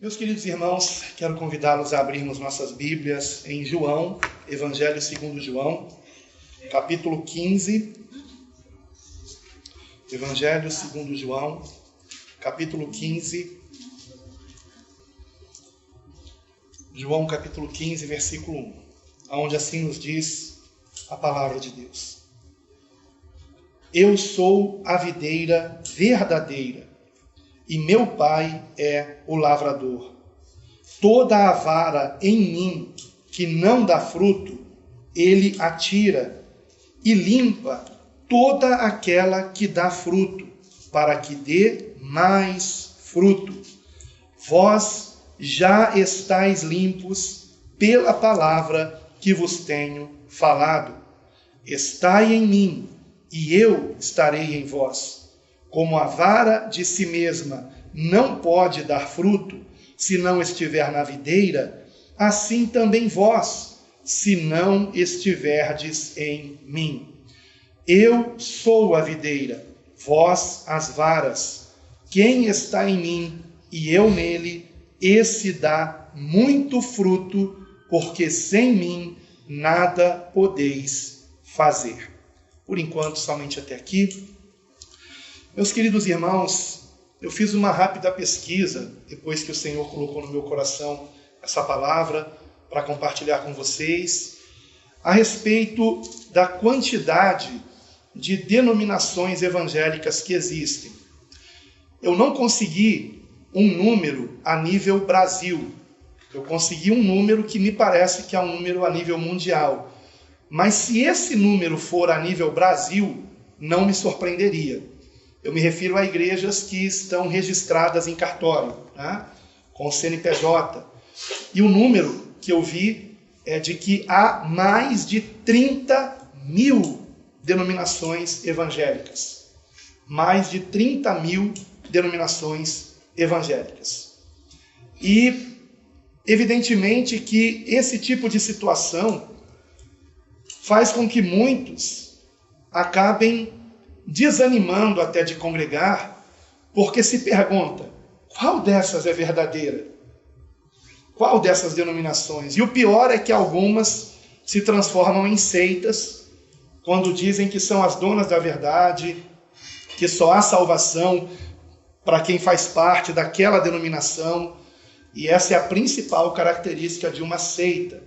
Meus queridos irmãos, quero convidá-los a abrirmos nossas Bíblias em João, Evangelho segundo João, capítulo 15. Evangelho segundo João, capítulo 15. João, capítulo 15, versículo 1, onde assim nos diz a palavra de Deus. Eu sou a videira verdadeira, e meu Pai é o lavrador. Toda a vara em mim que não dá fruto, ele atira e limpa toda aquela que dá fruto, para que dê mais fruto. Vós já estáis limpos pela palavra que vos tenho falado. Estai em mim, e eu estarei em vós. Como a vara de si mesma não pode dar fruto, se não estiver na videira, assim também vós, se não estiverdes em mim. Eu sou a videira, vós as varas. Quem está em mim e eu nele, esse dá muito fruto, porque sem mim nada podeis fazer. Por enquanto, somente até aqui. Meus queridos irmãos, eu fiz uma rápida pesquisa, depois que o Senhor colocou no meu coração essa palavra, para compartilhar com vocês, a respeito da quantidade de denominações evangélicas que existem. Eu não consegui um número a nível Brasil. Eu consegui um número que me parece que é um número a nível mundial. Mas se esse número for a nível Brasil, não me surpreenderia. Eu me refiro a igrejas que estão registradas em cartório, né, com o CNPJ. E o número que eu vi é de que há mais de 30 mil denominações evangélicas. Mais de 30 mil denominações evangélicas. E, evidentemente, que esse tipo de situação faz com que muitos acabem desanimando até de congregar, porque se pergunta, qual dessas é verdadeira? Qual dessas denominações? E o pior é que algumas se transformam em seitas, quando dizem que são as donas da verdade, que só há salvação para quem faz parte daquela denominação, e essa é a principal característica de uma seita.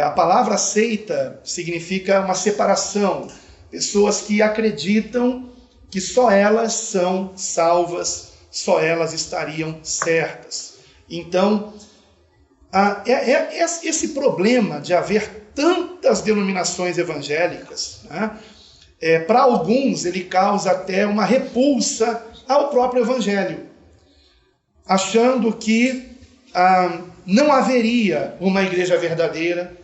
A palavra seita significa uma separação, pessoas que acreditam que só elas são salvas, só elas estariam certas. Então, esse problema de haver tantas denominações evangélicas, né, para alguns ele causa até uma repulsa ao próprio evangelho, achando que não haveria uma igreja verdadeira.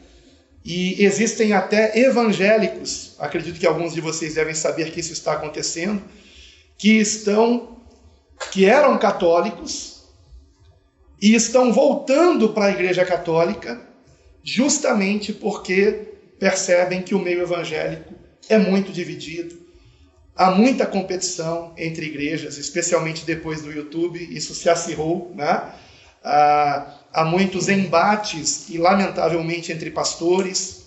E existem até evangélicos, acredito que alguns de vocês devem saber que isso está acontecendo, que eram católicos e estão voltando para a igreja católica justamente porque percebem que o meio evangélico é muito dividido, há muita competição entre igrejas, especialmente depois do YouTube, isso se acirrou, né? Há muitos embates, e lamentavelmente entre pastores,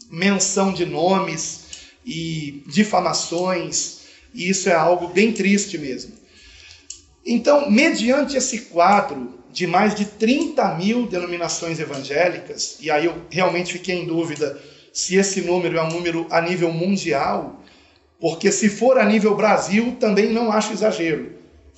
menção de nomes e difamações, e isso é algo bem triste mesmo. Então, mediante esse quadro de mais de 30 mil denominações evangélicas, e aí eu realmente fiquei em dúvida se esse número é um número a nível mundial, porque se for a nível Brasil, também não acho exagero.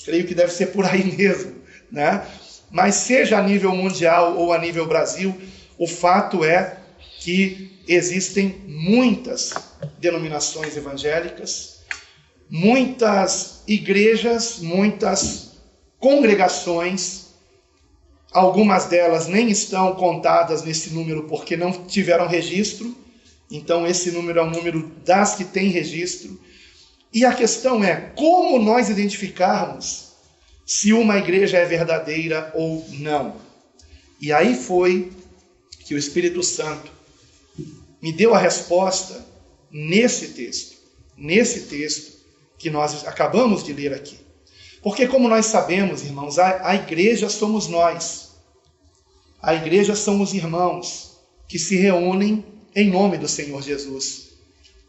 Creio que deve ser por aí mesmo, né? Mas seja a nível mundial ou a nível Brasil, o fato é que existem muitas denominações evangélicas, muitas igrejas, muitas congregações, algumas delas nem estão contadas nesse número porque não tiveram registro, então esse número é o número das que têm registro. E a questão é, como nós identificarmos se uma igreja é verdadeira ou não? E aí foi que o Espírito Santo me deu a resposta nesse texto que nós acabamos de ler aqui. Porque como nós sabemos, irmãos, a igreja somos nós. A igreja são os irmãos que se reúnem em nome do Senhor Jesus,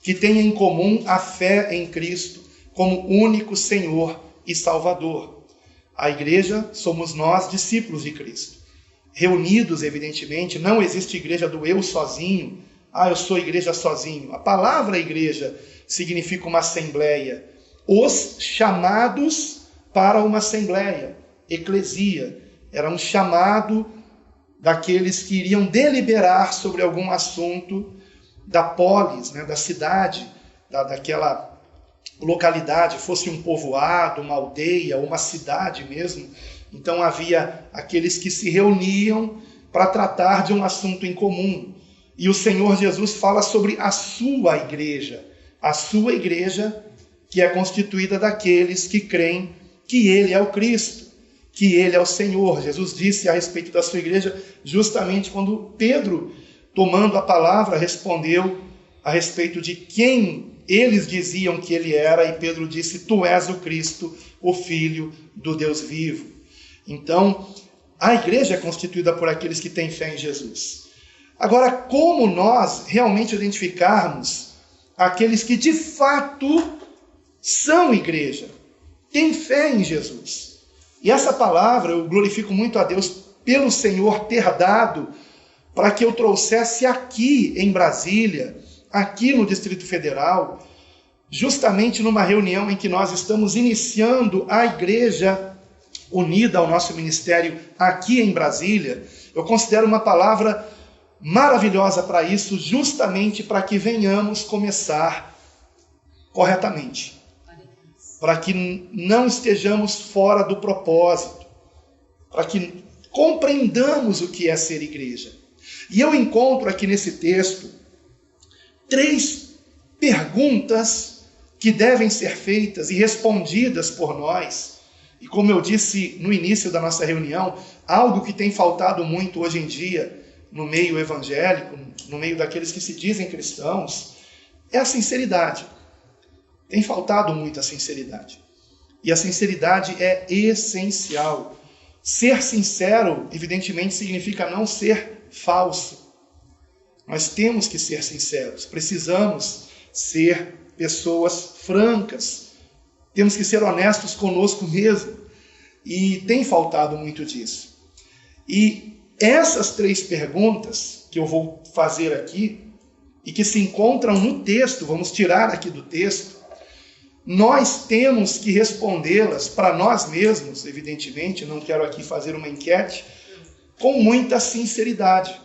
que têm em comum a fé em Cristo como único Senhor e Salvador. A igreja somos nós, discípulos de Cristo. Reunidos, evidentemente, não existe igreja do eu sozinho. Eu sou igreja sozinho. A palavra igreja significa uma assembleia. Os chamados para uma assembleia, eclesia, era um chamado daqueles que iriam deliberar sobre algum assunto da polis, da cidade, daquela localidade, fosse um povoado, uma aldeia, uma cidade mesmo. Então havia aqueles que se reuniam para tratar de um assunto em comum. E o Senhor Jesus fala sobre a sua igreja que é constituída daqueles que creem que Ele é o Cristo, que Ele é o Senhor. Jesus disse a respeito da sua igreja, justamente quando Pedro, tomando a palavra, respondeu a respeito de quem eles diziam que Ele era, e Pedro disse: Tu és o Cristo, o Filho do Deus vivo. Então, a igreja é constituída por aqueles que têm fé em Jesus. Agora, como nós realmente identificarmos aqueles que de fato são igreja, têm fé em Jesus? E essa palavra eu glorifico muito a Deus pelo Senhor ter dado para que eu trouxesse aqui em Brasília, aqui no Distrito Federal, justamente numa reunião em que nós estamos iniciando a igreja unida ao nosso ministério aqui em Brasília. Eu considero uma palavra maravilhosa para isso, justamente para que venhamos começar corretamente, para que não estejamos fora do propósito, para que compreendamos o que é ser igreja. E eu encontro aqui nesse texto 3 perguntas que devem ser feitas e respondidas por nós. E como eu disse no início da nossa reunião, algo que tem faltado muito hoje em dia no meio evangélico, no meio daqueles que se dizem cristãos, é a sinceridade. Tem faltado muito a sinceridade. E a sinceridade é essencial. Ser sincero, evidentemente, significa não ser falso. Nós temos que ser sinceros. Precisamos ser pessoas francas. Temos que ser honestos conosco mesmo. E tem faltado muito disso. E essas 3 perguntas que eu vou fazer aqui, e que se encontram no texto, vamos tirar aqui do texto, nós temos que respondê-las para nós mesmos, evidentemente, não quero aqui fazer uma enquete, com muita sinceridade,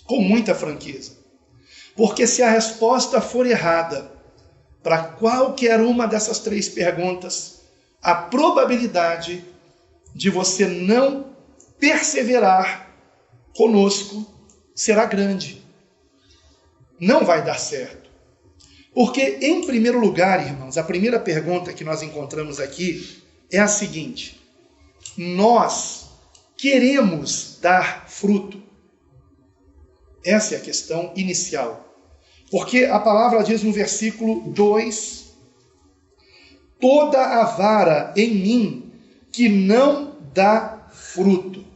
com muita franqueza. Porque se a resposta for errada para qualquer uma dessas 3 perguntas, a probabilidade de você não perseverar conosco será grande. Não vai dar certo. Porque, em primeiro lugar, irmãos, a primeira pergunta que nós encontramos aqui é a seguinte: nós queremos dar fruto? Essa é a questão inicial. Porque a palavra diz no versículo 2: toda a vara em mim que não dá fruto.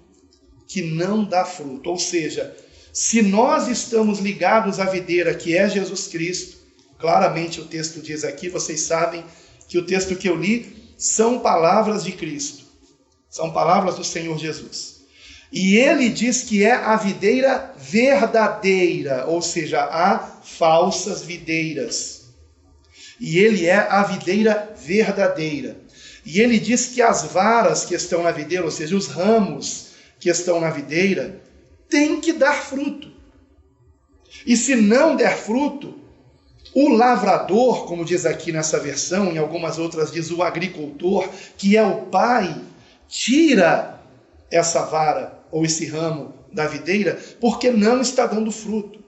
Que não dá fruto. Ou seja, se nós estamos ligados à videira que é Jesus Cristo, claramente o texto diz aqui, vocês sabem que o texto que eu li são palavras de Cristo. São palavras do Senhor Jesus. E ele diz que é a videira verdadeira, ou seja, há falsas videiras. E ele é a videira verdadeira. E ele diz que as varas que estão na videira, ou seja, os ramos que estão na videira, têm que dar fruto. E se não der fruto, o lavrador, como diz aqui nessa versão, em algumas outras diz o agricultor, que é o pai, tira essa vara ou esse ramo da videira, porque não está dando fruto.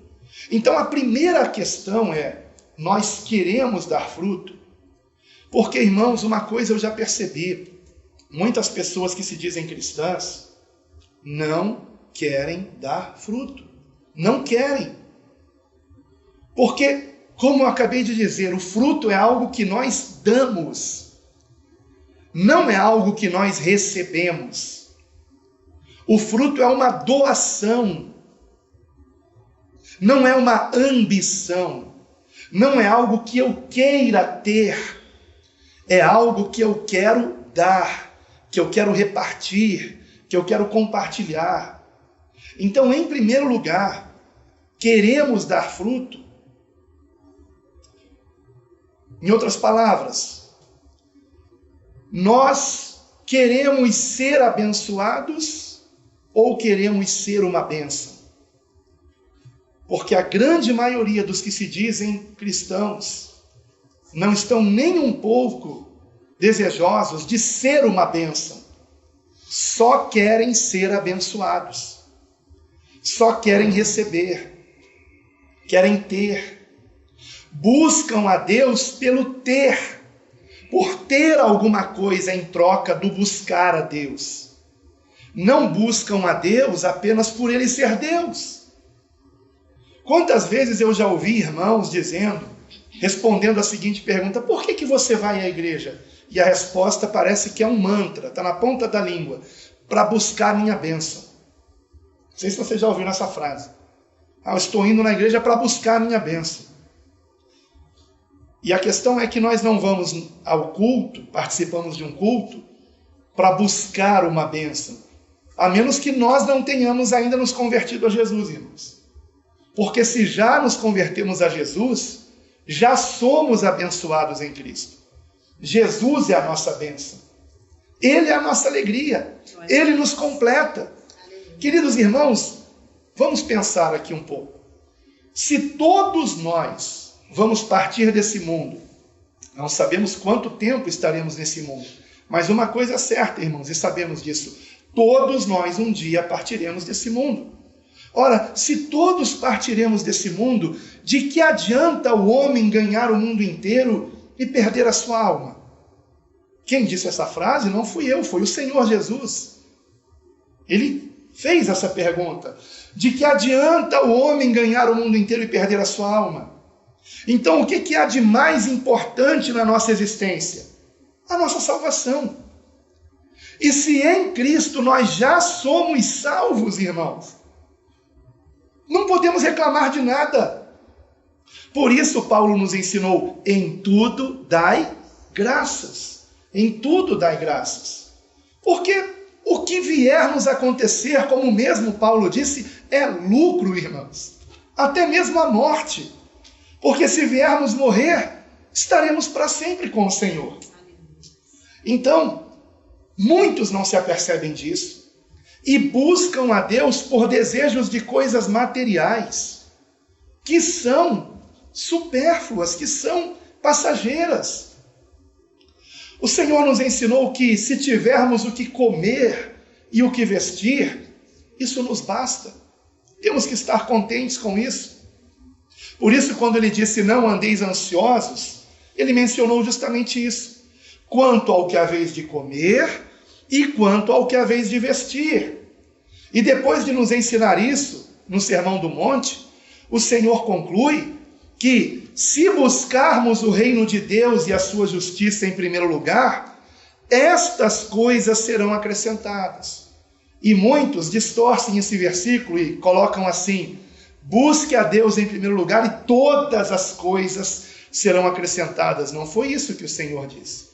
Então a primeira questão é: nós queremos dar fruto? Porque, irmãos, uma coisa eu já percebi: muitas pessoas que se dizem cristãs não querem dar fruto. Não querem. Porque, como eu acabei de dizer, o fruto é algo que nós damos. não é algo que nós recebemos. O fruto é uma doação, não é uma ambição, não é algo que eu queira ter, é algo que eu quero dar, que eu quero repartir, que eu quero compartilhar. Então, em primeiro lugar, queremos dar fruto. Em outras palavras, nós queremos ser abençoados ou queremos ser uma bênção? Porque a grande maioria dos que se dizem cristãos não estão nem um pouco desejosos de ser uma bênção. Só querem ser abençoados. Só querem receber. Querem ter. Buscam a Deus pelo ter. Por ter alguma coisa em troca do buscar a Deus. Não buscam a Deus apenas por Ele ser Deus. Quantas vezes eu já ouvi irmãos dizendo, respondendo a seguinte pergunta: por que você vai à igreja? E a resposta parece que é um mantra, está na ponta da língua: para buscar a minha bênção. Não sei se você já ouviu essa frase. Eu estou indo na igreja para buscar a minha bênção. E a questão é que nós não vamos ao culto, participamos de um culto, para buscar uma bênção. A menos que nós não tenhamos ainda nos convertido a Jesus, irmãos. Porque se já nos convertemos a Jesus, já somos abençoados em Cristo. Jesus é a nossa bênção. Ele é a nossa alegria. Ele nos completa. Queridos irmãos, vamos pensar aqui um pouco. Se todos nós vamos partir desse mundo, não sabemos quanto tempo estaremos nesse mundo, mas uma coisa é certa, irmãos, e sabemos disso: todos nós um dia partiremos desse mundo. Ora, se todos partiremos desse mundo, de que adianta o homem ganhar o mundo inteiro e perder a sua alma? Quem disse essa frase não fui eu, foi o Senhor Jesus. Ele fez essa pergunta: de que adianta o homem ganhar o mundo inteiro e perder a sua alma? Então, o que há de mais importante na nossa existência? A nossa salvação. E se em Cristo nós já somos salvos, irmãos, não podemos reclamar de nada. Por isso Paulo nos ensinou: em tudo dai graças. Em tudo dai graças. Porque o que vier nos acontecer, como mesmo Paulo disse, é lucro, irmãos. Até mesmo a morte. Porque se viermos morrer, estaremos para sempre com o Senhor. Então, muitos não se apercebem disso e buscam a Deus por desejos de coisas materiais, que são supérfluas, que são passageiras. O Senhor nos ensinou que se tivermos o que comer e o que vestir, isso nos basta. Temos que estar contentes com isso. Por isso, quando ele disse não andeis ansiosos, ele mencionou justamente isso. Quanto ao que haveis de comer e quanto ao que haveis de vestir. E depois de nos ensinar isso, no Sermão do Monte, o Senhor conclui que se buscarmos o reino de Deus e a sua justiça em primeiro lugar, estas coisas serão acrescentadas. E muitos distorcem esse versículo e colocam assim: busque a Deus em primeiro lugar e todas as coisas serão acrescentadas. Não foi isso que o Senhor disse.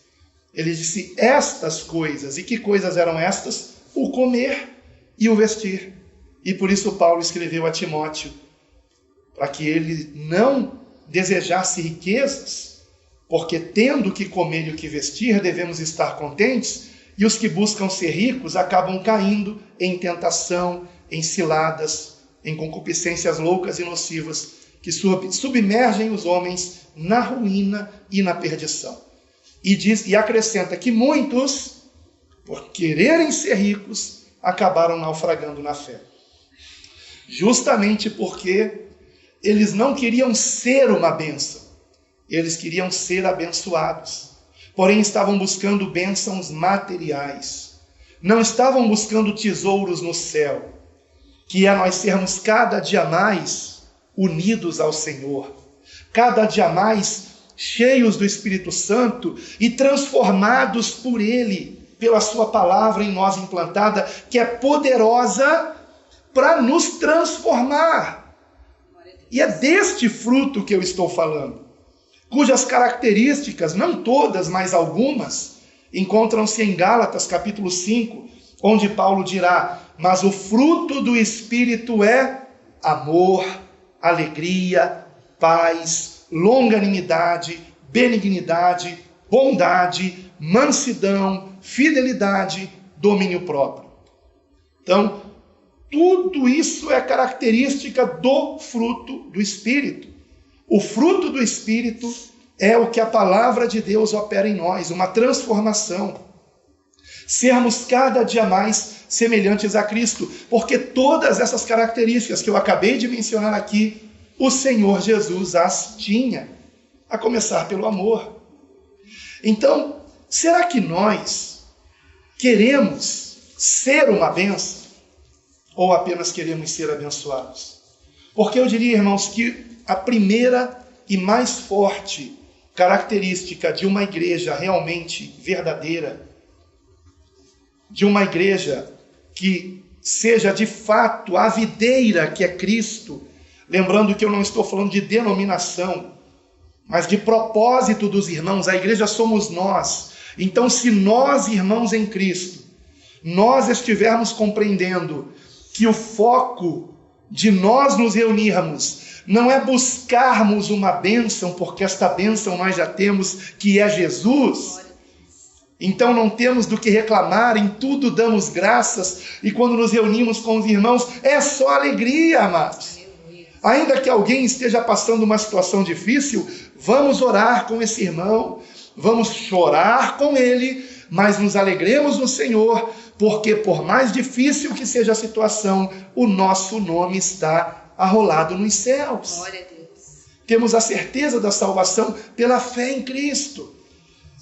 Ele disse estas coisas. E que coisas eram estas? O comer e o vestir. E por isso Paulo escreveu a Timóteo, para que ele não desejasse riquezas, porque tendo o que comer e o que vestir, devemos estar contentes, e os que buscam ser ricos acabam caindo em tentação, em ciladas, em concupiscências loucas e nocivas, que submergem os homens na ruína e na perdição. E acrescenta que muitos, por quererem ser ricos, acabaram naufragando na fé. Justamente porque eles não queriam ser uma bênção, eles queriam ser abençoados. Porém, estavam buscando bênçãos materiais. Não estavam buscando tesouros no céu, que é nós sermos cada dia mais unidos ao Senhor, cada dia mais cheios do Espírito Santo e transformados por Ele, pela sua palavra em nós implantada, que é poderosa para nos transformar. E é deste fruto que eu estou falando, cujas características, não todas, mas algumas, encontram-se em Gálatas capítulo 5, onde Paulo dirá: mas o fruto do Espírito é amor, alegria, paz, longanimidade, benignidade, bondade, mansidão, fidelidade, domínio próprio. Então, tudo isso é característica do fruto do Espírito. O fruto do Espírito é o que a palavra de Deus opera em nós, uma transformação. Sermos cada dia mais semelhantes a Cristo, porque todas essas características que eu acabei de mencionar aqui, o Senhor Jesus as tinha, a começar pelo amor. Então, será que nós queremos ser uma bênção ou apenas queremos ser abençoados? Porque eu diria, irmãos, que a primeira e mais forte característica de uma igreja realmente verdadeira, de uma igreja que seja de fato a videira que é Cristo, lembrando que eu não estou falando de denominação, mas de propósito dos irmãos, a igreja somos nós. Então, se nós, irmãos em Cristo, nós estivermos compreendendo que o foco de nós nos reunirmos não é buscarmos uma bênção, porque esta bênção nós já temos, que é Jesus. Então não temos do que reclamar, em tudo damos graças, e quando nos reunimos com os irmãos, é só alegria, amados. Ainda que alguém esteja passando uma situação difícil, vamos orar com esse irmão, vamos chorar com ele, mas nos alegremos no Senhor, porque por mais difícil que seja a situação, o nosso nome está arrolado nos céus. Glória a Deus. Temos a certeza da salvação pela fé em Cristo.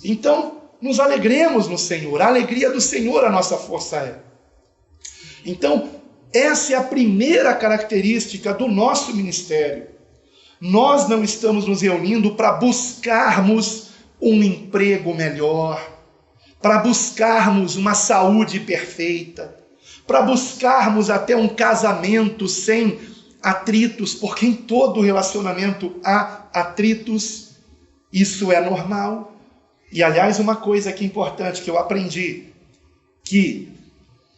Então, nos alegremos no Senhor. A alegria do Senhor a nossa força é. Então, essa é a primeira característica do nosso ministério. Nós não estamos nos reunindo para buscarmos um emprego melhor, para buscarmos uma saúde perfeita, para buscarmos até um casamento sem atritos, porque em todo relacionamento há atritos, isso é normal. E aliás, uma coisa que é importante que eu aprendi, que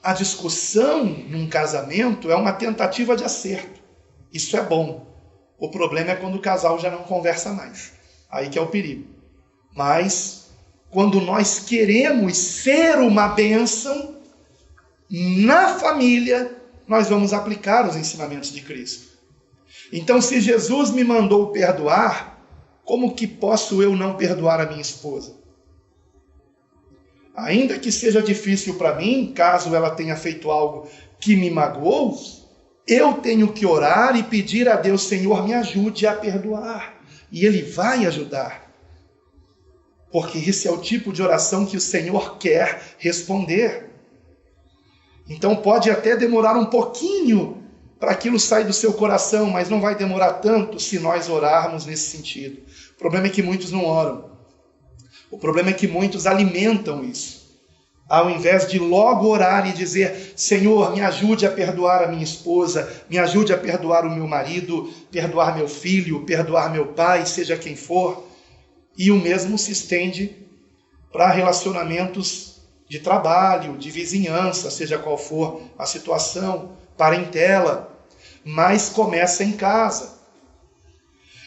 a discussão num casamento é uma tentativa de acerto. Isso é bom. O problema é quando o casal já não conversa mais. Aí que é o perigo. Mas quando nós queremos ser uma bênção na família, nós vamos aplicar os ensinamentos de Cristo. Então, se Jesus me mandou perdoar, como que posso eu não perdoar a minha esposa? Ainda que seja difícil para mim, caso ela tenha feito algo que me magoou, eu tenho que orar e pedir a Deus: Senhor, me ajude a perdoar. E Ele vai ajudar. Porque esse é o tipo de oração que o Senhor quer responder. Então pode até demorar um pouquinho para aquilo sair do seu coração, mas não vai demorar tanto se nós orarmos nesse sentido. O problema é que muitos não oram. O problema é que muitos alimentam isso. Ao invés de logo orar e dizer: Senhor, me ajude a perdoar a minha esposa, me ajude a perdoar o meu marido, perdoar meu filho, perdoar meu pai, seja quem for. E o mesmo se estende para relacionamentos de trabalho, de vizinhança, seja qual for a situação, parentela, mas começa em casa.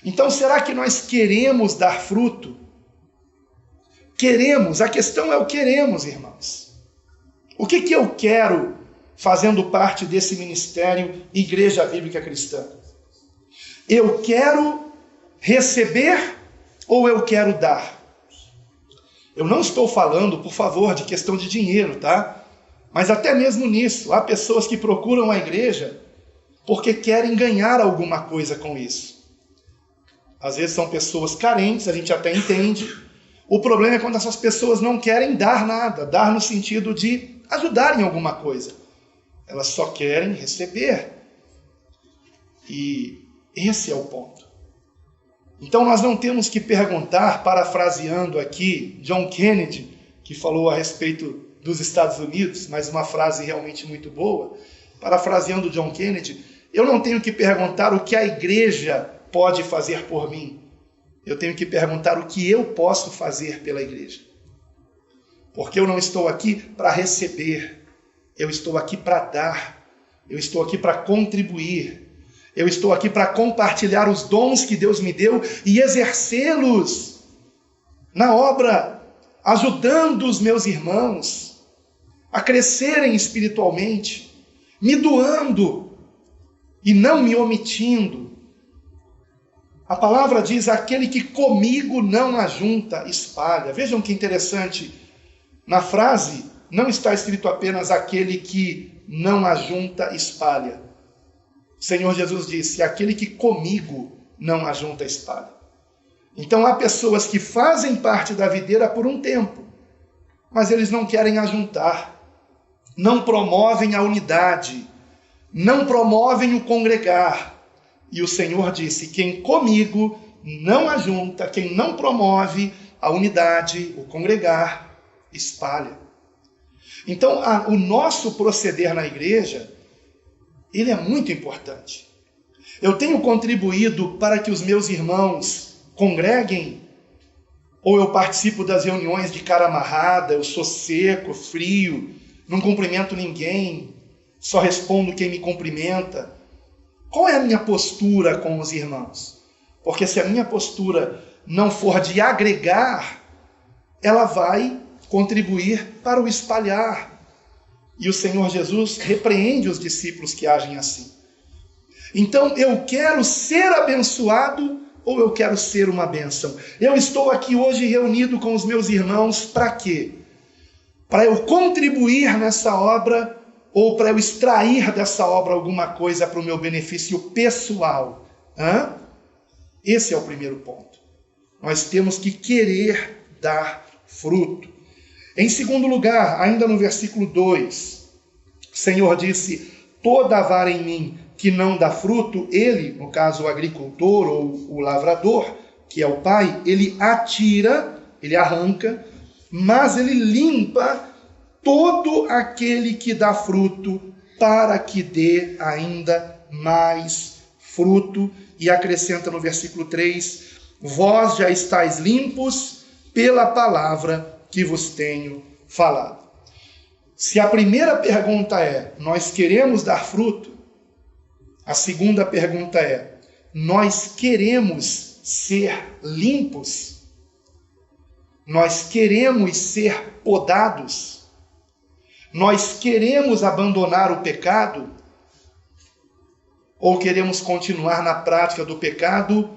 Então, será que nós queremos dar fruto? Queremos, a questão é o queremos, irmãos. O que eu quero fazendo parte desse ministério Igreja Bíblica Cristã? Eu quero receber ou eu quero dar? Eu não estou falando, por favor, de questão de dinheiro, tá? Mas até mesmo nisso, há pessoas que procuram a igreja porque querem ganhar alguma coisa com isso. Às vezes são pessoas carentes, a gente até entende. O problema é quando essas pessoas não querem dar nada, dar no sentido de ajudar em alguma coisa. Elas só querem receber. E esse é o ponto. Então nós não temos que perguntar, parafraseando aqui John Kennedy, que falou a respeito dos Estados Unidos, mas uma frase realmente muito boa, parafraseando John Kennedy, eu não tenho que perguntar o que a igreja pode fazer por mim. Eu tenho que perguntar o que eu posso fazer pela igreja. Porque eu não estou aqui para receber, eu estou aqui para dar, eu estou aqui para contribuir, eu estou aqui para compartilhar os dons que Deus me deu e exercê-los na obra, ajudando os meus irmãos a crescerem espiritualmente, me doando e não me omitindo. A palavra diz: aquele que comigo não ajunta, espalha. Vejam que interessante, na frase não está escrito apenas aquele que não ajunta, espalha. O Senhor Jesus disse: aquele que comigo não ajunta, espalha. Então há pessoas que fazem parte da videira por um tempo, mas eles não querem ajuntar, não promovem a unidade, não promovem o congregar. E o Senhor disse: quem comigo não ajunta, quem não promove a unidade, o congregar, espalha. Então, o nosso proceder na igreja, ele é muito importante. Eu tenho contribuído para que os meus irmãos congreguem, ou eu participo das reuniões de cara amarrada, eu sou seco, frio, não cumprimento ninguém, só respondo quem me cumprimenta? Qual é a minha postura com os irmãos? Porque se a minha postura não for de agregar, ela vai contribuir para o espalhar. E o Senhor Jesus repreende os discípulos que agem assim. Então, eu quero ser abençoado ou eu quero ser uma bênção? Eu estou aqui hoje reunido com os meus irmãos para quê? Para eu contribuir nessa obra ou para eu extrair dessa obra alguma coisa para o meu benefício pessoal? Esse é o primeiro ponto. Nós temos que querer dar fruto. Em segundo lugar, ainda no versículo 2, o Senhor disse: toda vara em mim que não dá fruto, ele, no caso o agricultor ou o lavrador, que é o pai, ele atira, ele arranca, mas ele limpa todo aquele que dá fruto, para que dê ainda mais fruto. E acrescenta no versículo 3, vós já estáis limpos pela palavra que vos tenho falado. Se a primeira pergunta é, nós queremos dar fruto? A segunda pergunta é, nós queremos ser limpos? Nós queremos ser podados? Nós queremos abandonar o pecado? Ou queremos continuar na prática do pecado,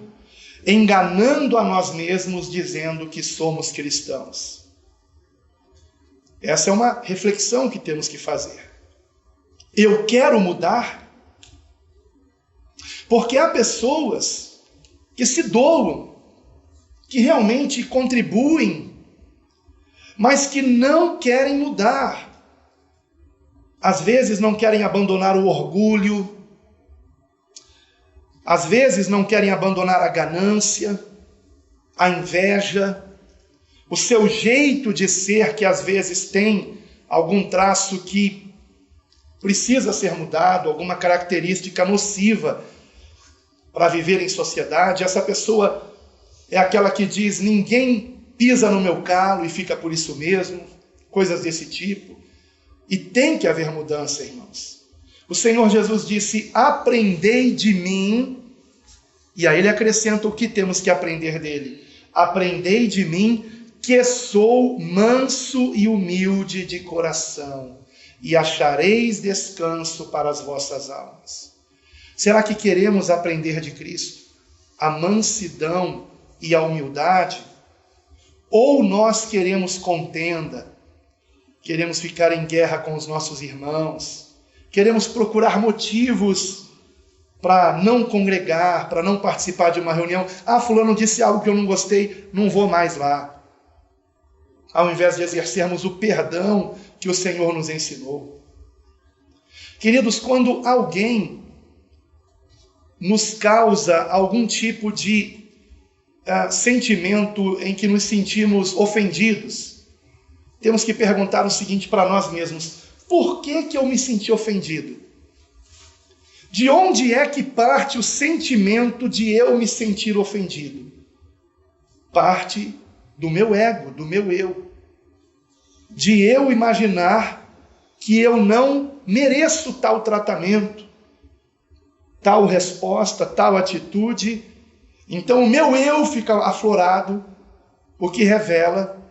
enganando a nós mesmos, dizendo que somos cristãos? Essa é uma reflexão que temos que fazer. Eu quero mudar? Porque há pessoas que se doam, que realmente contribuem, mas que não querem mudar. Às vezes não querem abandonar o orgulho, às vezes não querem abandonar a ganância, a inveja, o seu jeito de ser, que às vezes tem algum traço que precisa ser mudado, alguma característica nociva para viver em sociedade. Essa pessoa é aquela que diz: ninguém pisa no meu calo e fica por isso mesmo, coisas desse tipo. E tem que haver mudança, irmãos. O Senhor Jesus disse: aprendei de mim. E aí ele acrescenta o que temos que aprender dele: aprendei de mim, que sou manso e humilde de coração, e achareis descanso para as vossas almas. Será que queremos aprender de Cristo a mansidão e a humildade? Ou nós queremos contenda, queremos ficar em guerra com os nossos irmãos, queremos procurar motivos para não congregar, para não participar de uma reunião? Fulano disse algo que eu não gostei, não vou mais lá. Ao invés de exercermos o perdão que o Senhor nos ensinou. Queridos, quando alguém nos causa algum tipo de sentimento em que nos sentimos ofendidos, temos que perguntar o seguinte para nós mesmos: por que eu me senti ofendido? De onde é que parte o sentimento de eu me sentir ofendido? Parte do meu ego, do meu eu. De eu imaginar que eu não mereço tal tratamento, tal resposta, tal atitude. Então o meu eu fica aflorado, o que revela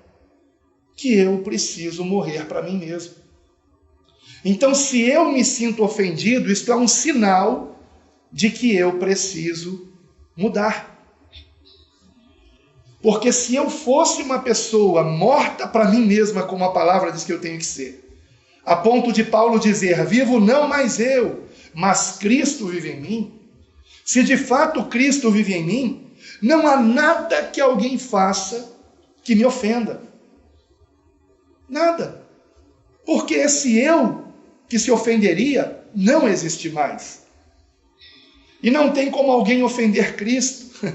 que eu preciso morrer para mim mesmo. Então, se eu me sinto ofendido, isto é um sinal de que eu preciso mudar. Porque se eu fosse uma pessoa morta para mim mesma, como a palavra diz que eu tenho que ser, a ponto de Paulo dizer: vivo não mais eu, mas Cristo vive em mim. Se de fato Cristo vive em mim, não há nada que alguém faça que me ofenda. Nada. Porque esse eu que se ofenderia não existe mais. E não tem como alguém ofender Cristo,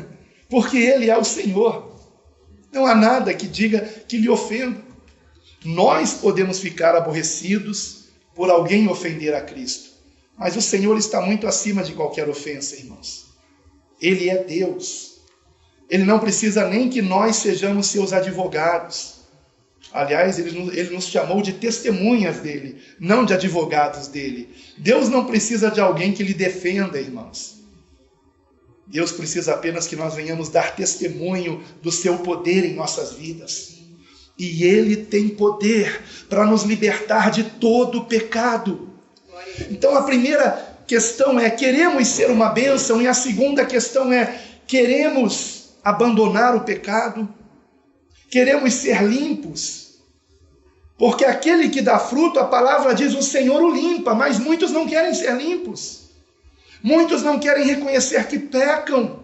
porque Ele é o Senhor. Não há nada que diga que lhe ofenda. Nós podemos ficar aborrecidos por alguém ofender a Cristo, mas o Senhor está muito acima de qualquer ofensa, irmãos. Ele é Deus. Ele não precisa nem que nós sejamos seus advogados. Aliás, ele nos chamou de testemunhas dele, não de advogados dele. Deus não precisa de alguém que lhe defenda, irmãos. Deus precisa apenas que nós venhamos dar testemunho do seu poder em nossas vidas. E Ele tem poder para nos libertar de todo pecado. Então a primeira questão é: queremos ser uma bênção? E a segunda questão é: queremos abandonar o pecado? Queremos ser limpos? Porque aquele que dá fruto, a palavra diz, o Senhor o limpa, mas muitos não querem ser limpos. Muitos não querem reconhecer que pecam.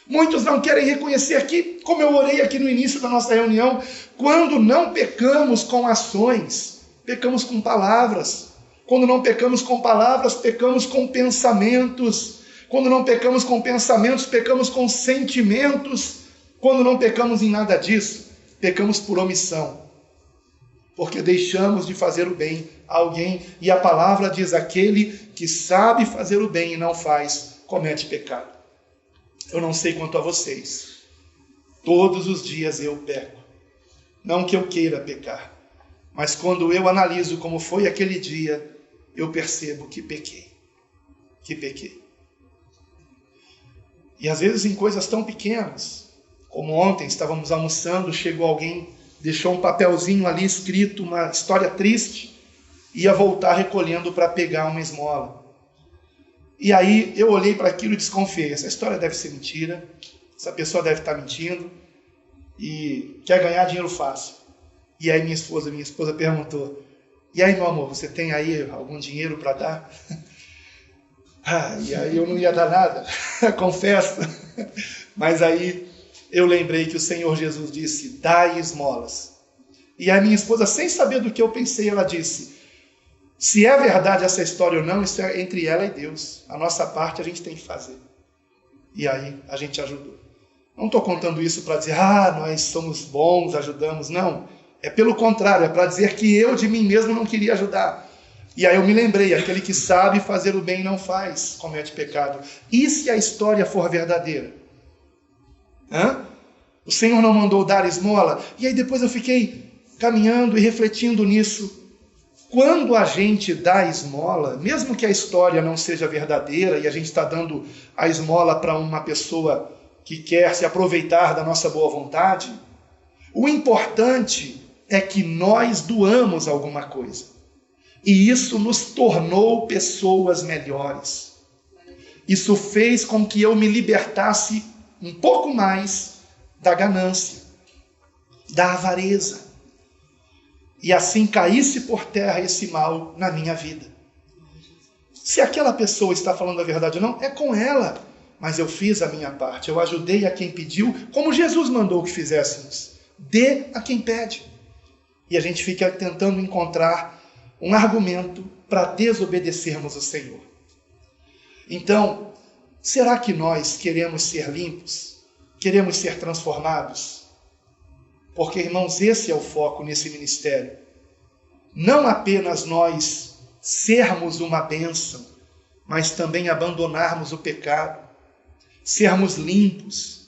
Muitos não querem reconhecer que, como eu orei aqui no início da nossa reunião, quando não pecamos com ações, pecamos com palavras. Quando não pecamos com palavras, pecamos com pensamentos. Quando não pecamos com pensamentos, pecamos com sentimentos. Quando não pecamos em nada disso, pecamos por omissão. Porque deixamos de fazer o bem a alguém. E a palavra diz: aquele que sabe fazer o bem e não faz, comete pecado. Eu não sei quanto a vocês. Todos os dias eu peco. Não que eu queira pecar, mas quando eu analiso como foi aquele dia, eu percebo que pequei. Que pequei. E às vezes em coisas tão pequenas, como ontem estávamos almoçando, chegou alguém, deixou um papelzinho ali escrito, uma história triste, ia voltar recolhendo para pegar uma esmola. E aí eu olhei para aquilo e desconfiei: essa história deve ser mentira, essa pessoa deve estar mentindo e quer ganhar dinheiro fácil. E aí minha esposa perguntou: e aí, meu amor, você tem aí algum dinheiro para dar? E aí eu não ia dar nada, confesso. Mas aí eu lembrei que o Senhor Jesus disse: dai esmolas. E a minha esposa, sem saber do que eu pensei, ela disse: se é verdade essa história ou não, isso é entre ela e Deus. A nossa parte a gente tem que fazer. E aí a gente ajudou. Não estou contando isso para dizer: nós somos bons, ajudamos. Não, é pelo contrário, é para dizer que eu de mim mesmo não queria ajudar. E aí eu me lembrei: aquele que sabe fazer o bem e não faz, comete pecado. E se a história for verdadeira? O Senhor não mandou dar esmola? E aí depois eu fiquei caminhando e refletindo nisso. Quando a gente dá esmola, mesmo que a história não seja verdadeira e a gente está dando a esmola para uma pessoa que quer se aproveitar da nossa boa vontade, o importante é que nós doamos alguma coisa. E isso nos tornou pessoas melhores. Isso fez com que eu me libertasse um pouco mais da ganância, da avareza. E assim caísse por terra esse mal na minha vida. Se aquela pessoa está falando a verdade ou não, é com ela. Mas eu fiz a minha parte, eu ajudei a quem pediu, como Jesus mandou que fizéssemos. Dê a quem pede. E a gente fica tentando encontrar um argumento para desobedecermos o Senhor. Então, será que nós queremos ser limpos? queremos ser transformados? Porque, irmãos, esse é o foco nesse ministério. Não apenas nós sermos uma bênção, mas também abandonarmos o pecado, sermos limpos.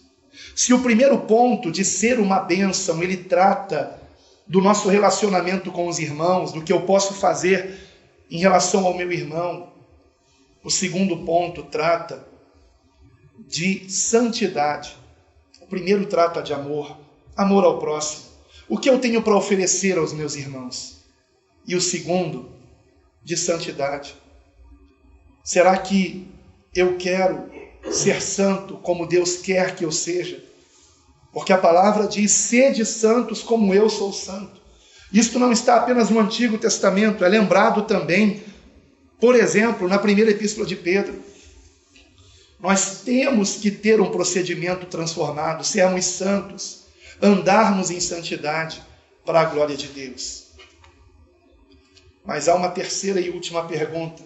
Se o primeiro ponto de ser uma bênção, ele trata do nosso relacionamento com os irmãos, do que eu posso fazer em relação ao meu irmão, o segundo ponto trata de santidade. O primeiro trata de amor, amor ao próximo. O que eu tenho para oferecer aos meus irmãos? E o segundo, de santidade. Será que eu quero ser santo como Deus quer que eu seja? Porque a palavra diz, sede santos como eu sou santo. Isto não está apenas no Antigo Testamento, é lembrado também, por exemplo, na primeira epístola de Pedro. Nós temos que ter um procedimento transformado, sermos santos, andarmos em santidade para a glória de Deus. Mas há uma terceira e última pergunta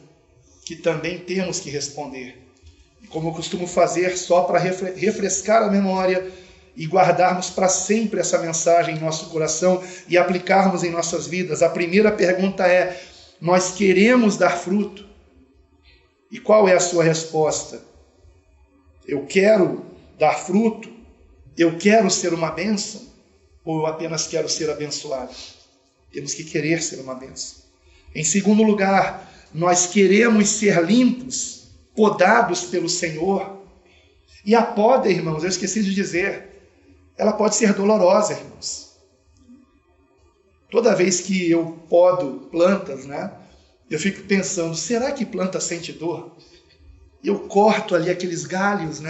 que também temos que responder. E como eu costumo fazer, só para refrescar a memória e guardarmos para sempre essa mensagem em nosso coração e aplicarmos em nossas vidas. A primeira pergunta é, nós queremos dar fruto? E qual é a sua resposta? Eu quero dar fruto? Eu quero ser uma bênção? Ou eu apenas quero ser abençoado? Temos que querer ser uma bênção. Em segundo lugar, nós queremos ser limpos, podados pelo Senhor. E a poda, irmãos, eu esqueci de dizer, ela pode ser dolorosa, irmãos. Toda vez que eu podo plantas, eu fico pensando, será que planta sente dor? Eu corto ali aqueles galhos,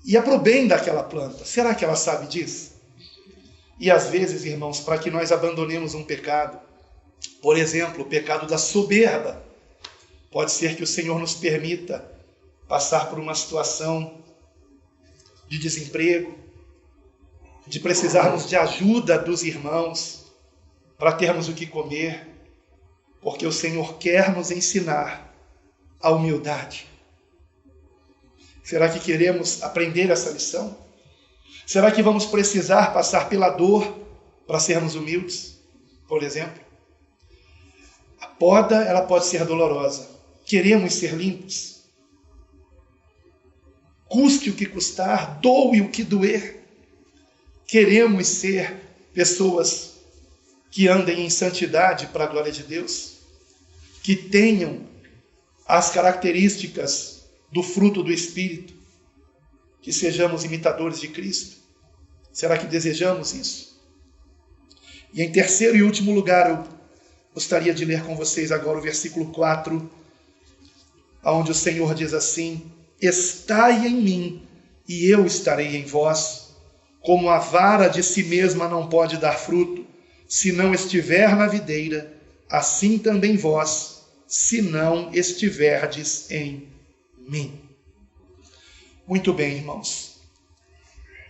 e é para o bem daquela planta. Será que ela sabe disso? E às vezes, irmãos, para que nós abandonemos um pecado, por exemplo, o pecado da soberba, pode ser que o Senhor nos permita passar por uma situação de desemprego, de precisarmos de ajuda dos irmãos para termos o que comer, porque o Senhor quer nos ensinar a humildade. Será que queremos aprender essa lição? Será que vamos precisar passar pela dor para sermos humildes, por exemplo? A poda, ela pode ser dolorosa. Queremos ser limpos. Custe o que custar, doe o que doer. Queremos ser pessoas que andem em santidade para a glória de Deus, que tenham as características do fruto do Espírito, que sejamos imitadores de Cristo. Será que desejamos isso? E em terceiro e último lugar, eu gostaria de ler com vocês agora o versículo 4, onde o Senhor diz assim, estai em mim e eu estarei em vós. Como a vara de si mesma não pode dar fruto, se não estiver na videira, assim também vós, se não estiverdes em mim. Muito bem, irmãos.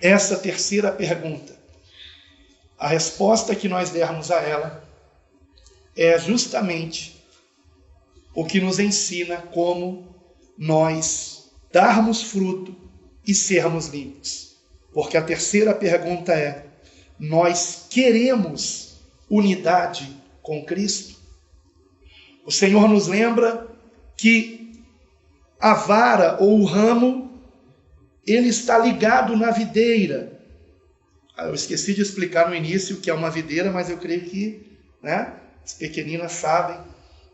Essa terceira pergunta, a resposta que nós dermos a ela, é justamente o que nos ensina como nós darmos fruto e sermos limpos. Porque a terceira pergunta é, nós queremos unidade com Cristo? O Senhor nos lembra que a vara ou o ramo, ele está ligado na videira. Eu esqueci de explicar no início o que é uma videira, mas eu creio que as pequeninas sabem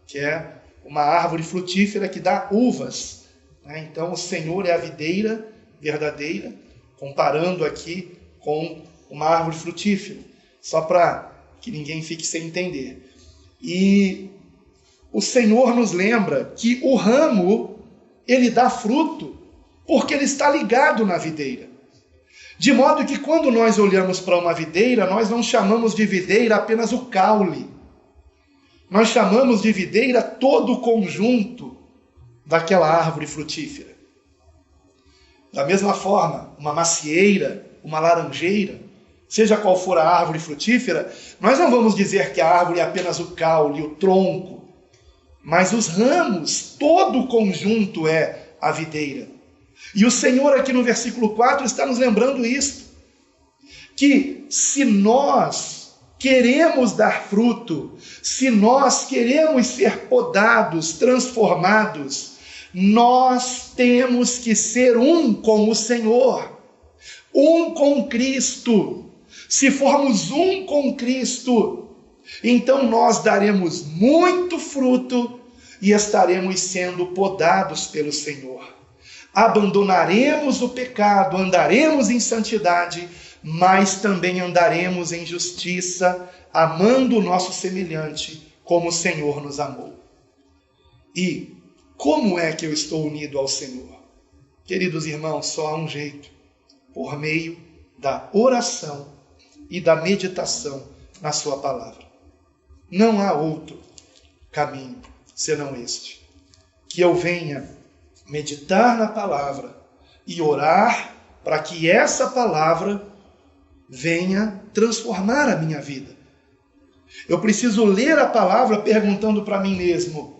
que é uma árvore frutífera que dá uvas. Então o Senhor é a videira verdadeira, comparando aqui com uma árvore frutífera, só para que ninguém fique sem entender. E o Senhor nos lembra que o ramo, ele dá fruto, porque ele está ligado na videira. De modo que quando nós olhamos para uma videira, nós não chamamos de videira apenas o caule. Nós chamamos de videira todo o conjunto daquela árvore frutífera. Da mesma forma, uma macieira, uma laranjeira, seja qual for a árvore frutífera, nós não vamos dizer que a árvore é apenas o caule, o tronco, mas os ramos, todo o conjunto é a videira. E o Senhor aqui no versículo 4 está nos lembrando isso, que se nós queremos dar fruto, se nós queremos ser podados, transformados, nós temos que ser um com o Senhor, um com Cristo. Se formos um com Cristo, então nós daremos muito fruto e estaremos sendo podados pelo Senhor. Abandonaremos o pecado, andaremos em santidade, mas também andaremos em justiça, amando o nosso semelhante como o Senhor nos amou. E como é que eu estou unido ao Senhor? Queridos irmãos, só há um jeito: por meio da oração e da meditação na sua palavra. Não há outro caminho senão este: que eu venha meditar na palavra e orar para que essa palavra venha transformar a minha vida. Eu preciso ler a palavra perguntando para mim mesmo: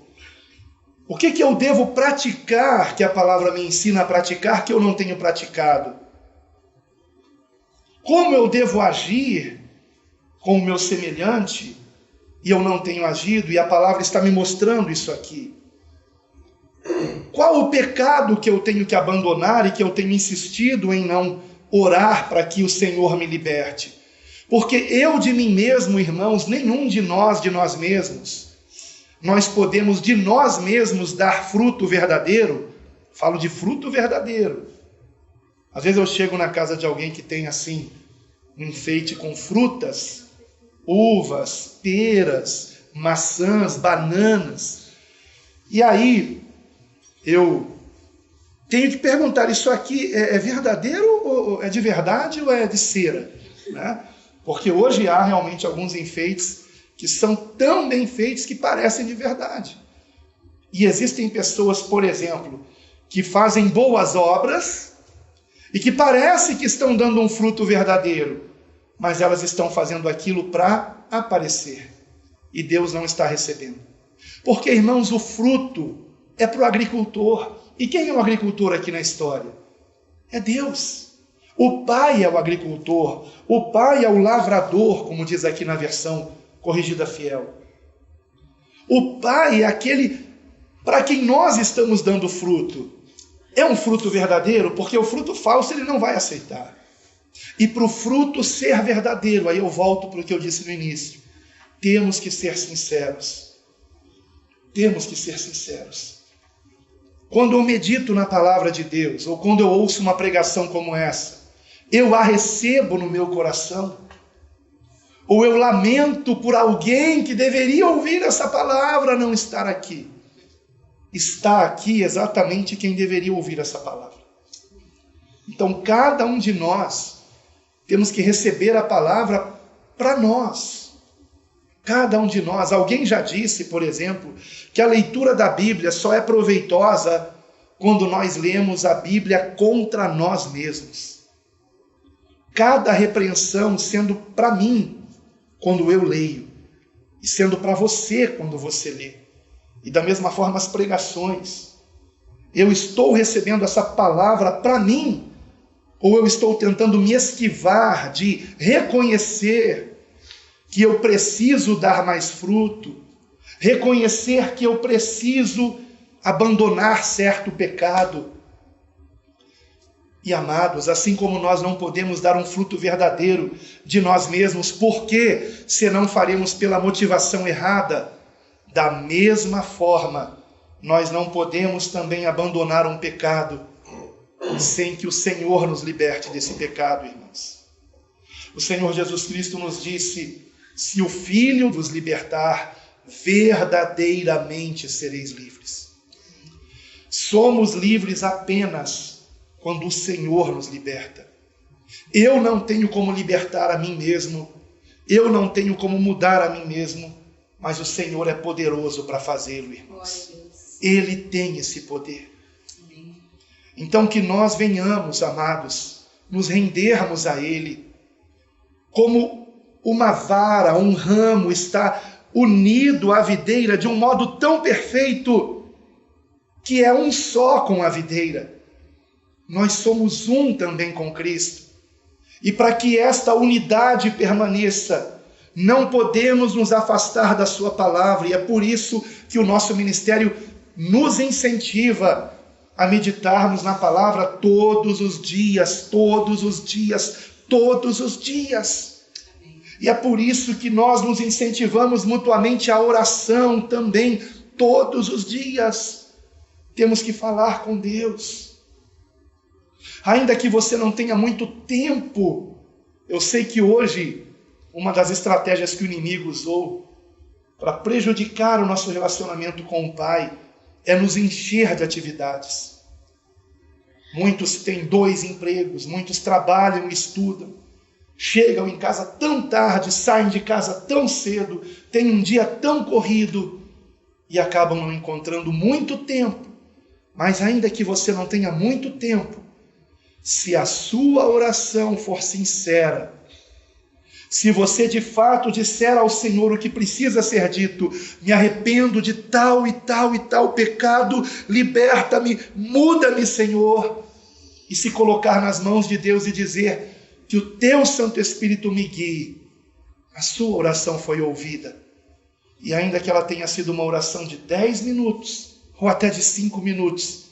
o que eu devo praticar que a palavra me ensina a praticar que eu não tenho praticado? Como eu devo agir com o meu semelhante e eu não tenho agido, e a palavra está me mostrando isso aqui? Qual o pecado que eu tenho que abandonar e que eu tenho insistido em não orar para que o Senhor me liberte? Porque eu de mim mesmo, irmãos, nenhum de nós mesmos, nós podemos de nós mesmos dar fruto verdadeiro. Falo de fruto verdadeiro. Às vezes eu chego na casa de alguém que tem assim um enfeite com frutas, uvas, peras, maçãs, bananas. E aí eu tenho que perguntar: isso aqui é verdadeiro, ou é de verdade, ou é de cera? Né? Porque hoje há realmente alguns enfeites que são tão bem feitos que parecem de verdade. E existem pessoas, por exemplo, que fazem boas obras e que parece que estão dando um fruto verdadeiro, mas elas estão fazendo aquilo para aparecer. E Deus não está recebendo. Porque, irmãos, o fruto é para o agricultor. E quem é o agricultor aqui na história? É Deus. O Pai é o agricultor. O Pai é o lavrador, como diz aqui na versão corrigida fiel. O Pai é aquele para quem nós estamos dando fruto. É um fruto verdadeiro, porque o fruto falso ele não vai aceitar. E para o fruto ser verdadeiro, aí eu volto para o que eu disse no início, temos que ser sinceros. Temos que ser sinceros. Quando eu medito na palavra de Deus, ou quando eu ouço uma pregação como essa, eu a recebo no meu coração? Ou eu lamento por alguém que deveria ouvir essa palavra não estar aqui? Está aqui exatamente quem deveria ouvir essa palavra. Então, cada um de nós temos que receber a palavra para nós. Cada um de nós. Alguém já disse, por exemplo, que a leitura da Bíblia só é proveitosa quando nós lemos a Bíblia contra nós mesmos. Cada repreensão sendo para mim quando eu leio, e sendo para você quando você lê. E da mesma forma as pregações. Eu estou recebendo essa palavra para mim, ou eu estou tentando me esquivar de reconhecer que eu preciso dar mais fruto, reconhecer que eu preciso abandonar certo pecado. E amados, assim como nós não podemos dar um fruto verdadeiro de nós mesmos, porque senão faremos pela motivação errada, da mesma forma, nós não podemos também abandonar um pecado sem que o Senhor nos liberte desse pecado, irmãos. O Senhor Jesus Cristo nos disse: se o Filho vos libertar, verdadeiramente sereis livres. Somos livres apenas quando o Senhor nos liberta. Eu não tenho como libertar a mim mesmo, eu não tenho como mudar a mim mesmo, mas o Senhor é poderoso para fazê-lo, irmãos. Ele tem esse poder. Então que nós venhamos, amados, nos rendermos a Ele, como uma vara, um ramo está unido à videira de um modo tão perfeito, que é um só com a videira. nós somos um também com Cristo. E para que esta unidade permaneça, não podemos nos afastar da sua palavra, e é por isso que o nosso ministério nos incentiva a meditarmos na palavra todos os dias, todos os dias, todos os dias. E é por isso que nós nos incentivamos mutuamente à oração também, todos os dias. Temos que falar com Deus. Ainda que você não tenha muito tempo, eu sei que hoje uma das estratégias que o inimigo usou para prejudicar o nosso relacionamento com o Pai é nos encher de atividades. Muitos têm 2 empregos, muitos trabalham e estudam, chegam em casa tão tarde, saem de casa tão cedo, têm um dia tão corrido e acabam não encontrando muito tempo. Mas ainda que você não tenha muito tempo, se a sua oração for sincera, se você de fato disser ao Senhor o que precisa ser dito, me arrependo de tal e tal e tal pecado, liberta-me, muda-me, Senhor, e se colocar nas mãos de Deus e dizer que o teu Santo Espírito me guie, a sua oração foi ouvida. E ainda que ela tenha sido uma oração de 10 minutos, ou até de 5 minutos,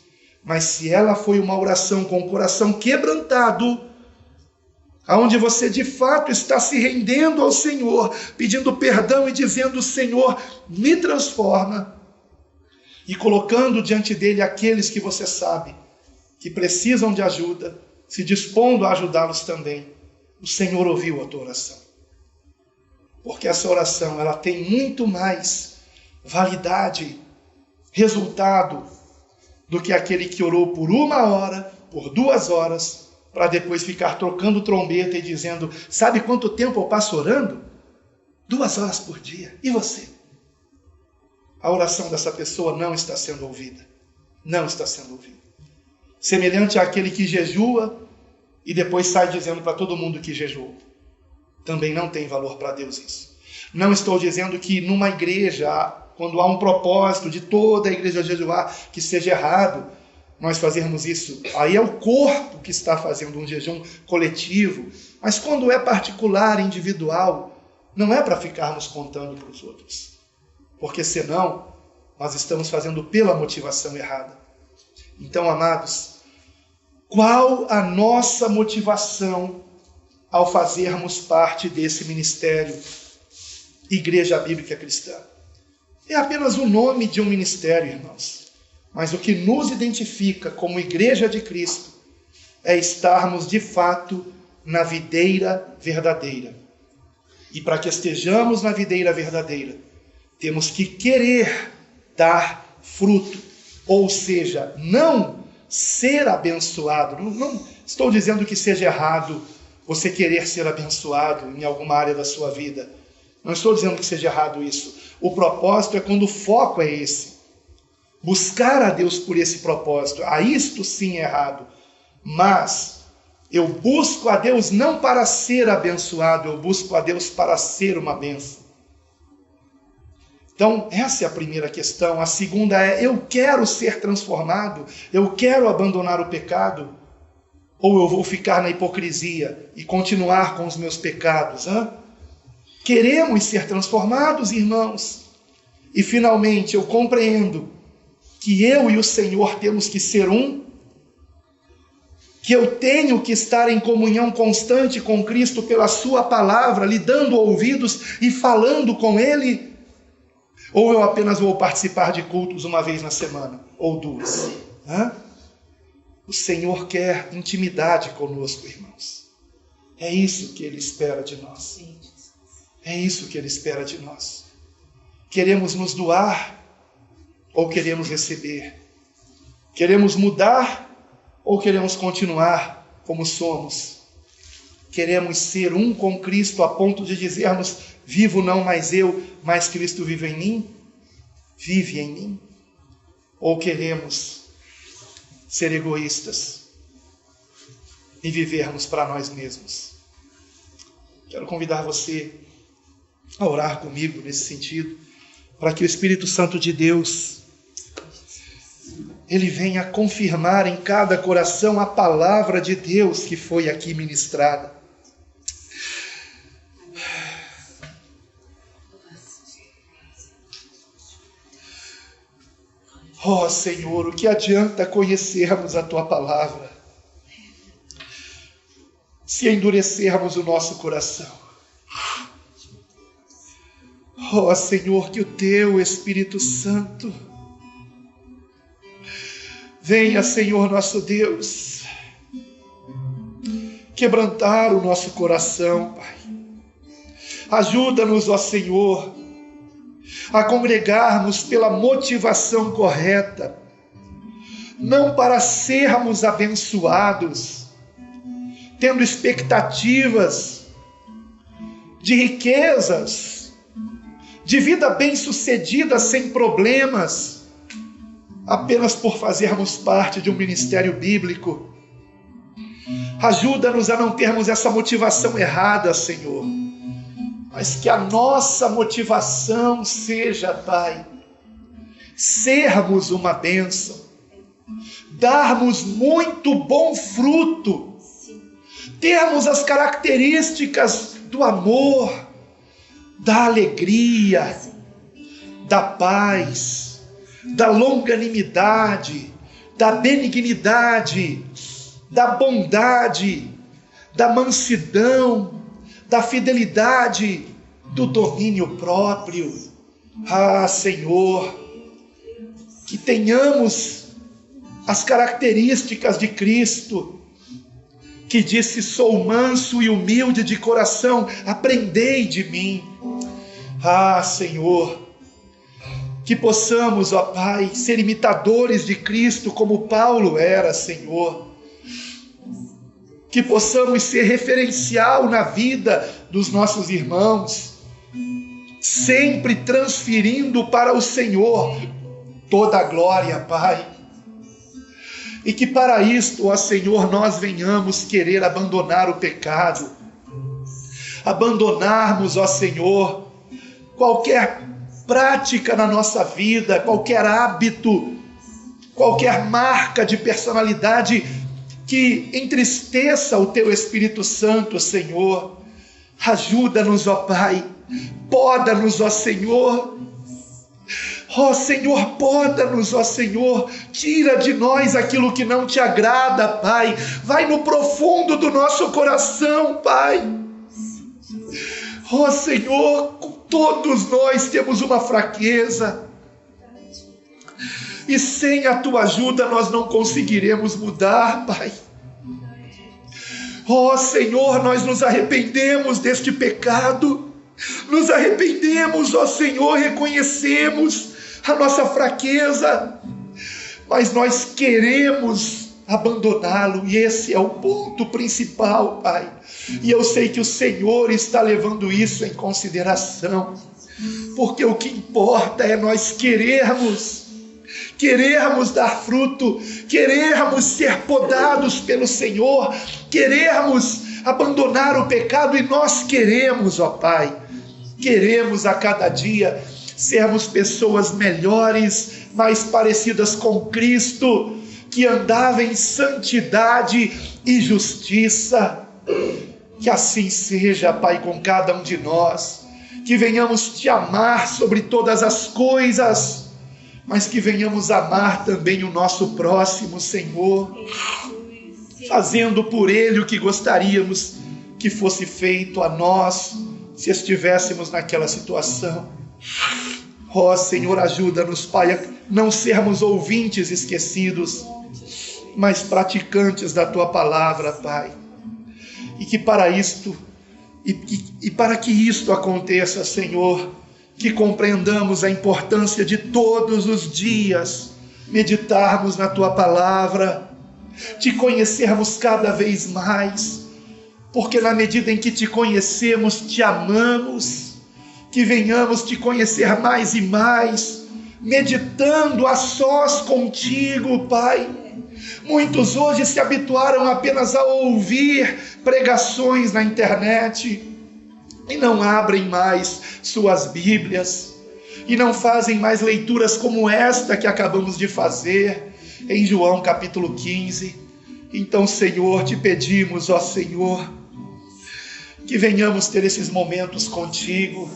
mas se ela foi uma oração com o coração quebrantado, aonde você de fato está se rendendo ao Senhor, pedindo perdão e dizendo: Senhor, me transforma, e colocando diante dele aqueles que você sabe que precisam de ajuda, se dispondo a ajudá-los também, o Senhor ouviu a tua oração. Porque essa oração, ela tem muito mais validade, resultado, do que aquele que orou por 1 hora, por 2 horas, para depois ficar trocando trombeta e dizendo: sabe quanto tempo eu passo orando? 2 horas por dia. E você? A oração dessa pessoa não está sendo ouvida. Não está sendo ouvida. Semelhante àquele que jejua e depois sai dizendo para todo mundo que jejuou. Também não tem valor para Deus isso. Não estou dizendo que numa igreja, quando há um propósito de toda a igreja jejuar, que seja errado nós fazermos isso. Aí é o corpo que está fazendo um jejum coletivo. Mas quando é particular, individual, não é para ficarmos contando para os outros. Porque senão, nós estamos fazendo pela motivação errada. Então, amados, qual a nossa motivação ao fazermos parte desse ministério, Igreja Bíblica Cristã? É apenas o nome de um ministério, irmãos. Mas o que nos identifica como Igreja de Cristo é estarmos de fato na videira verdadeira. E para que estejamos na videira verdadeira, temos que querer dar fruto. Ou seja, não ser abençoado. Não estou dizendo que seja errado você querer ser abençoado em alguma área da sua vida. Não estou dizendo que seja errado isso. O propósito é quando o foco é esse. Buscar a Deus por esse propósito. A isto sim é errado. Mas eu busco a Deus não para ser abençoado, eu busco a Deus para ser uma bênção. Então, essa é a primeira questão. A segunda é: eu quero ser transformado? Eu quero abandonar o pecado? Ou eu vou ficar na hipocrisia e continuar com os meus pecados? Queremos ser transformados, irmãos? E finalmente eu compreendo que eu e o Senhor temos que ser um, que eu tenho que estar em comunhão constante com Cristo pela sua palavra, lhe dando ouvidos e falando com Ele, ou eu apenas vou participar de cultos uma vez na semana, ou 2? O Senhor quer intimidade conosco, irmãos. É isso que Ele espera de nós. É isso que Ele espera de nós. Queremos nos doar ou queremos receber? Queremos mudar ou queremos continuar como somos? Queremos ser um com Cristo a ponto de dizermos: vivo não mais eu, mas Cristo vive em mim? Vive em mim? Ou queremos ser egoístas e vivermos para nós mesmos? Quero convidar você a orar comigo nesse sentido, para que o Espírito Santo de Deus ele venha confirmar em cada coração a palavra de Deus que foi aqui ministrada. Ó Senhor, o que adianta conhecermos a Tua palavra se endurecermos o nosso coração? Ó Senhor, que o Teu Espírito Santo venha, Senhor nosso Deus, quebrantar o nosso coração, Pai. Ajuda-nos, ó Senhor, a congregarmos pela motivação correta, não para sermos abençoados, tendo expectativas de riquezas, de vida bem-sucedida sem problemas, apenas por fazermos parte de um ministério bíblico. Ajuda-nos a não termos essa motivação errada, Senhor, mas que a nossa motivação seja, Pai, sermos uma bênção, darmos muito bom fruto, termos as características do amor, da alegria, da paz, da longanimidade, da benignidade, da bondade, da mansidão, da fidelidade, do domínio próprio. Ah, Senhor, que tenhamos as características de Cristo, que disse: sou manso e humilde de coração, aprendei de mim. Ah, Senhor, que possamos, ó Pai, ser imitadores de Cristo como Paulo era, Senhor. Que possamos ser referencial na vida dos nossos irmãos, sempre transferindo para o Senhor toda a glória, Pai. E que para isto, ó Senhor, nós venhamos querer abandonar o pecado, abandonarmos, ó Senhor, qualquer prática na nossa vida, qualquer hábito, qualquer marca de personalidade que entristeça o Teu Espírito Santo, Senhor. Ajuda-nos, ó Pai, poda-nos, ó Senhor. Ó Senhor, poda-nos, ó Senhor, tira de nós aquilo que não Te agrada, Pai. Vai no profundo do nosso coração, Pai. Ó Senhor, todos nós temos uma fraqueza, e sem a Tua ajuda nós não conseguiremos mudar, Pai. Ó Senhor, nós nos arrependemos deste pecado, nos arrependemos, ó Senhor, reconhecemos a nossa fraqueza, mas nós queremos abandoná-lo, e esse é o ponto principal, Pai. E eu sei que o Senhor está levando isso em consideração, porque o que importa é nós querermos dar fruto, querermos ser podados pelo Senhor, querermos abandonar o pecado, e nós queremos, ó Pai, queremos a cada dia sermos pessoas melhores, mais parecidas com Cristo, que andava em santidade e justiça. Que assim seja, Pai, com cada um de nós, que venhamos Te amar sobre todas as coisas, mas que venhamos amar também o nosso próximo, Senhor, fazendo por ele o que gostaríamos que fosse feito a nós, se estivéssemos naquela situação. Ó Senhor, ajuda-nos, Pai, a não sermos ouvintes esquecidos, mas praticantes da Tua palavra, Pai. E que para isto, e para que isto aconteça, Senhor, que compreendamos a importância de todos os dias meditarmos na Tua palavra, Te conhecermos cada vez mais, porque na medida em que Te conhecemos, Te amamos. Que venhamos Te conhecer mais e mais, meditando a sós contigo, Pai. Muitos hoje se habituaram apenas a ouvir pregações na internet e não abrem mais suas Bíblias, e não fazem mais leituras como esta que acabamos de fazer, em João capítulo 15. Então, Senhor, te pedimos, ó Senhor, que venhamos ter esses momentos contigo,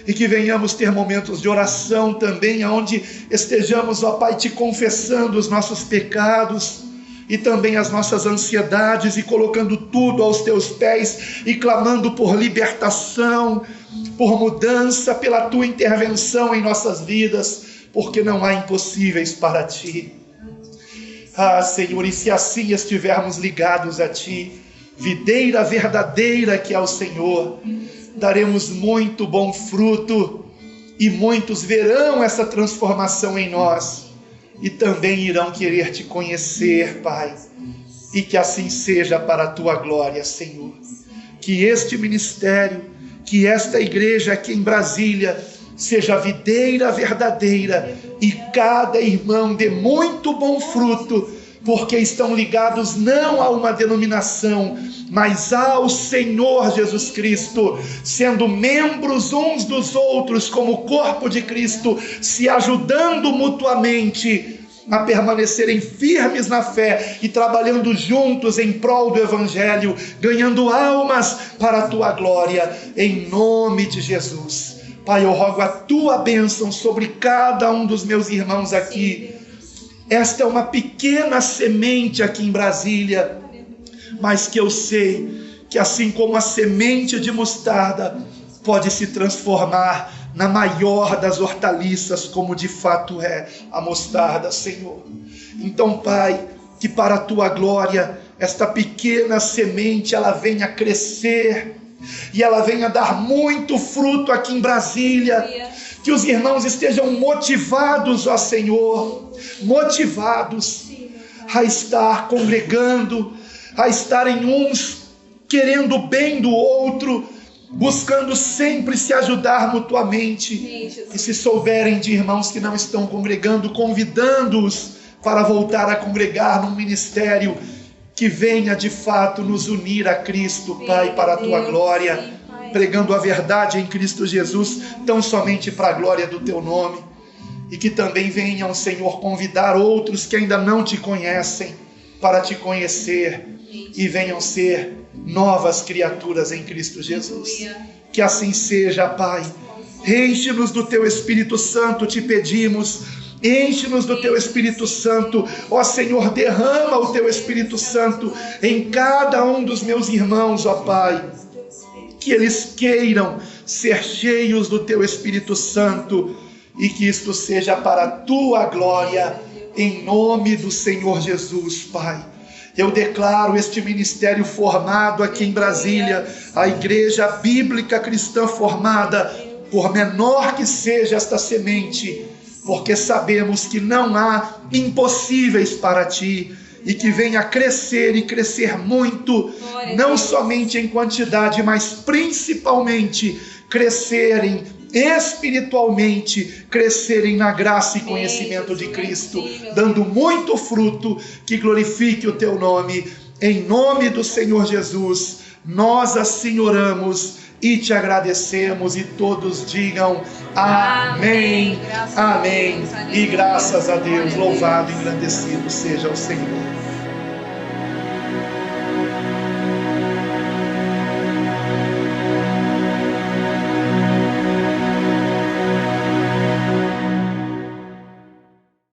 e que venhamos ter momentos de oração também, onde estejamos, ó Pai, te confessando os nossos pecados, e também as nossas ansiedades, e colocando tudo aos teus pés, e clamando por libertação, por mudança, pela tua intervenção em nossas vidas, porque não há impossíveis para ti. Ah, Senhor, e se assim estivermos ligados a ti, videira verdadeira que é o Senhor, daremos muito bom fruto, e muitos verão essa transformação em nós, e também irão querer te conhecer, Pai. E que assim seja para a tua glória, Senhor. Que este ministério, que esta igreja aqui em Brasília, seja videira verdadeira, e cada irmão dê muito bom fruto, porque estão ligados não a uma denominação, mas ao Senhor Jesus Cristo, sendo membros uns dos outros, como o corpo de Cristo, se ajudando mutuamente a permanecerem firmes na fé e trabalhando juntos em prol do Evangelho, ganhando almas para a tua glória, em nome de Jesus. Pai, eu rogo a tua bênção sobre cada um dos meus irmãos aqui. Esta é uma pequena semente aqui em Brasília, mas que eu sei que assim como a semente de mostarda pode se transformar na maior das hortaliças, como de fato é a mostarda, Senhor. Então, Pai, que para a tua glória, esta pequena semente, ela venha crescer, e ela venha dar muito fruto aqui em Brasília, que os irmãos estejam motivados, ó Senhor, motivados a estar congregando, a estarem uns querendo o bem do outro, buscando sempre se ajudar mutuamente. E se souberem de irmãos que não estão congregando, convidando-os para voltar a congregar num ministério que venha de fato nos unir a Cristo, Pai, para a tua glória, pregando a verdade em Cristo Jesus, tão somente para a glória do teu nome. E que também venham, Senhor, convidar outros que ainda não te conhecem para te conhecer, e venham ser novas criaturas em Cristo Jesus. Que assim seja, Pai. Enche-nos do teu Espírito Santo, te pedimos. Enche-nos do teu Espírito Santo, ó Senhor, derrama o teu Espírito Santo em cada um dos meus irmãos, ó Pai, que eles queiram ser cheios do teu Espírito Santo, e que isto seja para a tua glória, em nome do Senhor Jesus, Pai. Eu declaro este ministério formado aqui em Brasília, a Igreja Bíblica Cristã formada, por menor que seja esta semente, porque sabemos que não há impossíveis para ti, e que venha crescer e crescer muito, não somente em quantidade, mas principalmente crescerem espiritualmente, crescerem na graça e conhecimento de Cristo, dando muito fruto que glorifique o teu nome. Em nome do Senhor Jesus, nós assim oramos e te agradecemos, e todos digam amém, amém, e graças a Deus. Louvado e engrandecido seja o Senhor.